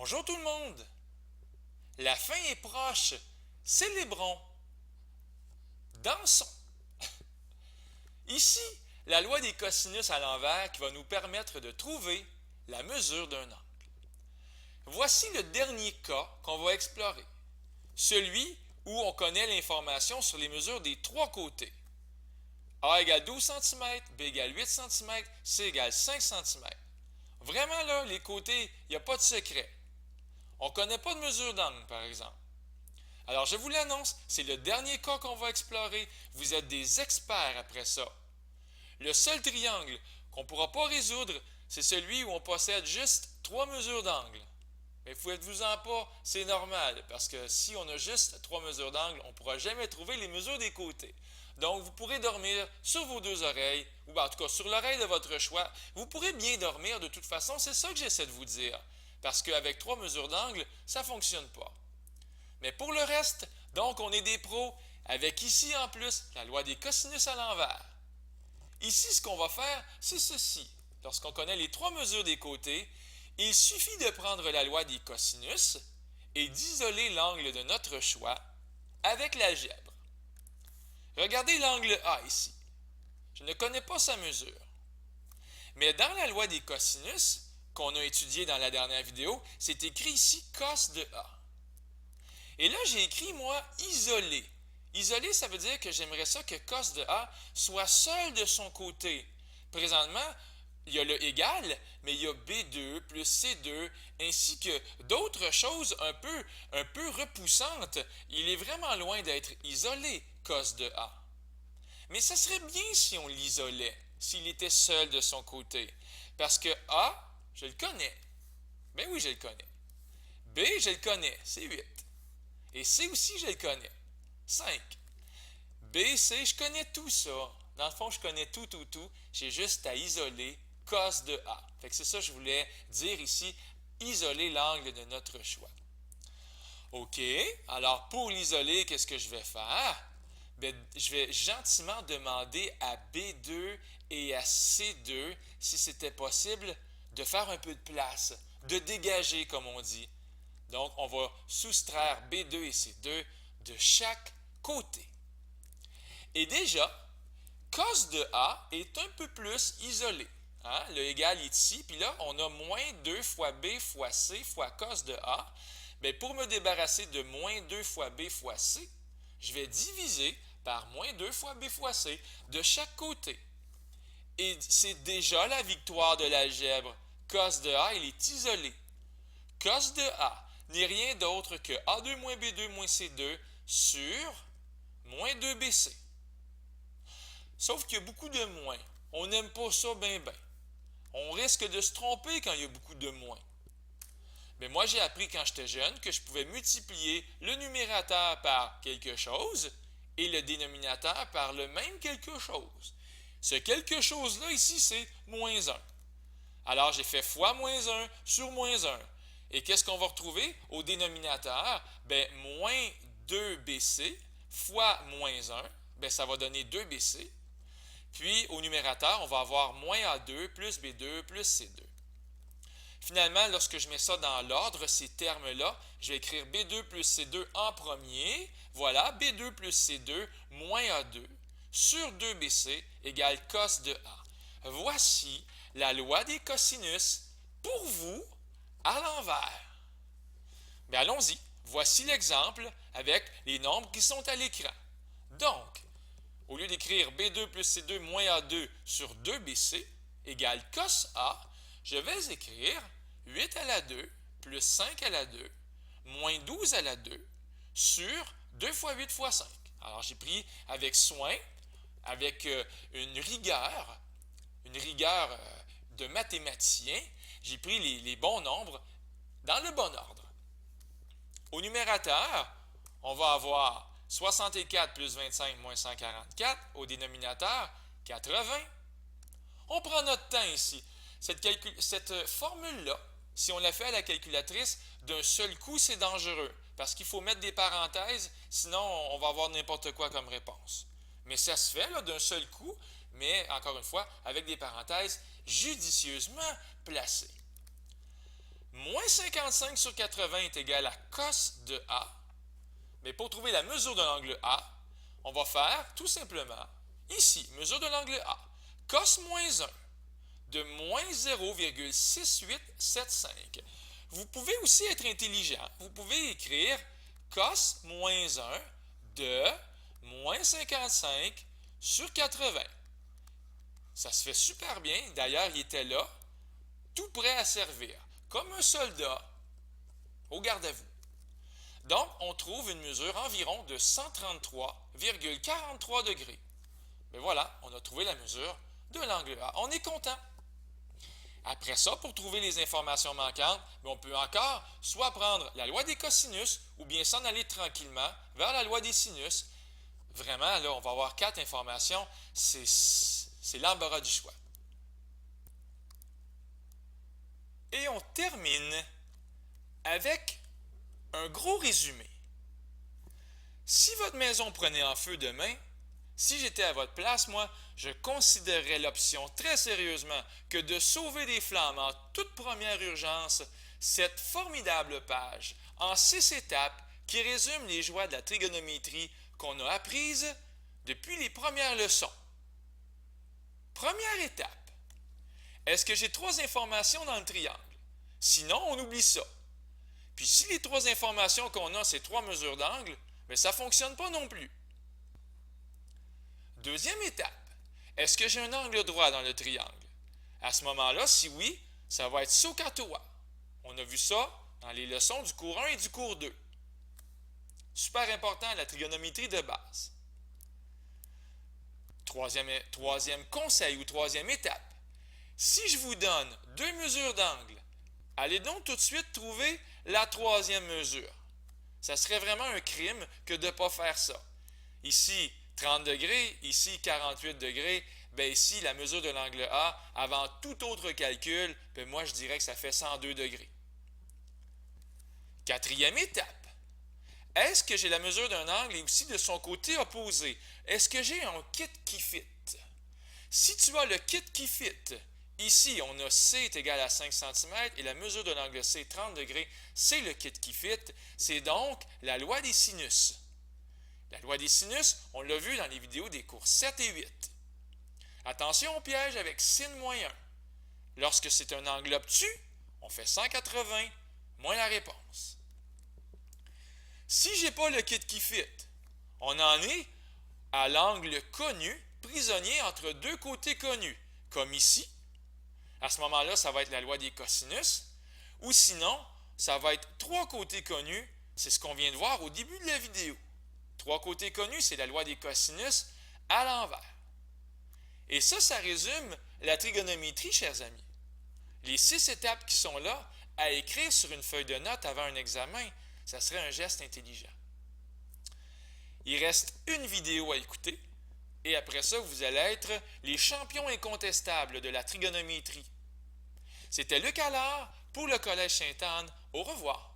Bonjour tout le monde! La fin est proche. Célébrons. Dansons. Ici, la loi des cosinus à l'envers qui va nous permettre de trouver la mesure d'un angle. Voici le dernier cas qu'on va explorer. Celui où on connaît l'information sur les mesures des trois côtés. A égale 12 cm, B égale 8 cm, C égale 5 cm. Vraiment là, les côtés, il n'y a pas de secret. On ne connaît pas de mesure d'angle, par exemple. Alors, je vous l'annonce, c'est le dernier cas qu'on va explorer. Vous êtes des experts après ça. Le seul triangle qu'on ne pourra pas résoudre, c'est celui où on possède juste trois mesures d'angle. Mais faites-vous-en pas, c'est normal, parce que si on a juste trois mesures d'angle, on ne pourra jamais trouver les mesures des côtés. Donc, vous pourrez dormir sur vos deux oreilles, ou en tout cas sur l'oreille de votre choix. Vous pourrez bien dormir de toute façon, c'est ça que j'essaie de vous dire. Parce qu'avec trois mesures d'angle, ça ne fonctionne pas. Mais pour le reste, donc on est des pros, avec ici en plus la loi des cosinus à l'envers. Ici, ce qu'on va faire, c'est ceci. Lorsqu'on connaît les trois mesures des côtés, il suffit de prendre la loi des cosinus et d'isoler l'angle de notre choix avec l'algèbre. Regardez l'angle A ici. Je ne connais pas sa mesure. Mais dans la loi des cosinus, qu'on a étudiée dans la dernière vidéo, c'est écrit ici cos de A. Et là, j'ai écrit, moi, isolé. Isolé, ça veut dire que j'aimerais ça que cos de A soit seul de son côté. Présentement, il y a le égal, mais il y a B2 plus C2, ainsi que d'autres choses un peu repoussantes. Il est vraiment loin d'être isolé, cos de A. Mais ça serait bien si on l'isolait, s'il était seul de son côté. Parce que A, je le connais. Ben oui, je le connais. B, je le connais, c'est 8. Et C aussi, je le connais. 5. B, C, je connais tout ça. Dans le fond, je connais tout. J'ai juste à isoler cos de A. Fait que c'est ça que je voulais dire ici, isoler l'angle de notre choix. OK, alors pour l'isoler, qu'est-ce que je vais faire? Bien, je vais gentiment demander à B2 et à C2, si c'était possible, de faire un peu de place, de dégager, comme on dit. Donc, on va soustraire B2 et C2 de chaque côté. Et déjà, cos de A est un peu plus isolé. Hein? Le égal est ici, puis là, on a moins 2 fois B fois C fois cos de A. Bien, pour me débarrasser de moins 2 fois B fois C, je vais diviser par moins 2 fois B fois C de chaque côté. Et c'est déjà la victoire de l'algèbre. Cos de A, il est isolé. Cos de A n'est rien d'autre que A2 moins B2 moins C2 sur moins 2BC. Sauf qu'il y a beaucoup de moins. On n'aime pas ça ben. On risque de se tromper quand il y a beaucoup de moins. Mais moi, j'ai appris quand j'étais jeune que je pouvais multiplier le numérateur par quelque chose et le dénominateur par le même quelque chose. Ce quelque chose-là ici, c'est moins 1. Alors, j'ai fait fois moins 1 sur moins 1. Et qu'est-ce qu'on va retrouver au dénominateur? Bien, moins 2BC fois moins 1, bien, ça va donner 2BC. Puis, au numérateur, on va avoir moins A2 plus B2 plus C2. Finalement, lorsque je mets ça dans l'ordre, ces termes-là, je vais écrire B2 plus C2 en premier. Voilà, B2 plus C2 moins A2 sur 2BC égale cos de A. Voici la loi des cosinus pour vous à l'envers. Mais allons-y. Voici l'exemple avec les nombres qui sont à l'écran. Donc, au lieu d'écrire B2 plus C2 moins A2 sur 2BC égale cos A, je vais écrire 8 à la 2 plus 5 à la 2 moins 12 à la 2 sur 2 fois 8 fois 5. Alors, j'ai pris avec soin, avec une rigueur de mathématicien, j'ai pris les bons nombres dans le bon ordre. Au numérateur, on va avoir 64 plus 25 moins 144. Au dénominateur, 80. On prend notre temps ici. Cette formule-là, si on la fait à la calculatrice, d'un seul coup, c'est dangereux. Parce qu'il faut mettre des parenthèses, sinon on va avoir n'importe quoi comme réponse. Mais ça se fait d'un seul coup, mais encore une fois, avec des parenthèses judicieusement placées. Moins 55 sur 80 est égal à cos de A. Mais pour trouver la mesure de l'angle A, on va faire tout simplement, ici, mesure de l'angle A, cos moins 1 de moins 0,6875. Vous pouvez aussi être intelligent. Vous pouvez écrire cos moins 1 de moins 55 sur 80. Ça se fait super bien. D'ailleurs, il était là, tout prêt à servir, comme un soldat au garde-à-vous. Donc, on trouve une mesure environ de 133,43 degrés. Mais voilà, on a trouvé la mesure de l'angle A. On est content. Après ça, pour trouver les informations manquantes, on peut encore soit prendre la loi des cosinus ou bien s'en aller tranquillement vers la loi des sinus. Vraiment, là, on va avoir 4 informations. C'est l'embarras du choix. Et on termine avec un gros résumé. Si votre maison prenait en feu demain, si j'étais à votre place, moi, je considérerais l'option très sérieusement que de sauver des flammes en toute première urgence cette formidable page en 6 étapes qui résume les joies de la trigonométrie qu'on a apprises depuis les premières leçons. Première étape. Est-ce que j'ai 3 informations dans le triangle? Sinon, on oublie ça. Puis si les 3 informations qu'on a, c'est 3 mesures d'angle, mais ça ne fonctionne pas non plus. Deuxième étape. Est-ce que j'ai un angle droit dans le triangle? À ce moment-là, si oui, ça va être SOHCAHTOA. On a vu ça dans les leçons du cours 1 et du cours 2. Super important, la trigonométrie de base. Troisième conseil ou troisième étape. Si je vous donne 2 mesures d'angle, allez donc tout de suite trouver la 3e mesure. Ça serait vraiment un crime que de ne pas faire ça. Ici, 30 degrés, ici 48 degrés, bien ici, la mesure de l'angle A, avant tout autre calcul, bien moi je dirais que ça fait 102 degrés. 4e étape. Est-ce que j'ai la mesure d'un angle et aussi de son côté opposé? Est-ce que j'ai un kit qui fit? Si tu as le kit qui fit, ici on a C est égal à 5 cm et la mesure de l'angle C, 30 degrés, c'est le kit qui fit, c'est donc la loi des sinus. La loi des sinus, on l'a vu dans les vidéos des cours 7 et 8. Attention au piège avec sin moins 1. Lorsque c'est un angle obtus, on fait 180 moins la réponse. Si je n'ai pas le kit qui fit, on en est à l'angle connu, prisonnier entre 2 côtés connus, comme ici. À ce moment-là, ça va être la loi des cosinus. Ou sinon, ça va être 3 côtés connus. C'est ce qu'on vient de voir au début de la vidéo. 3 côtés connus, c'est la loi des cosinus à l'envers. Et ça résume la trigonométrie, chers amis. Les 6 étapes qui sont là, à écrire sur une feuille de notes avant un examen, ça serait un geste intelligent. Il reste une vidéo à écouter, et après ça, vous allez être les champions incontestables de la trigonométrie. C'était Luc Allard pour le Collège Sainte-Anne. Au revoir.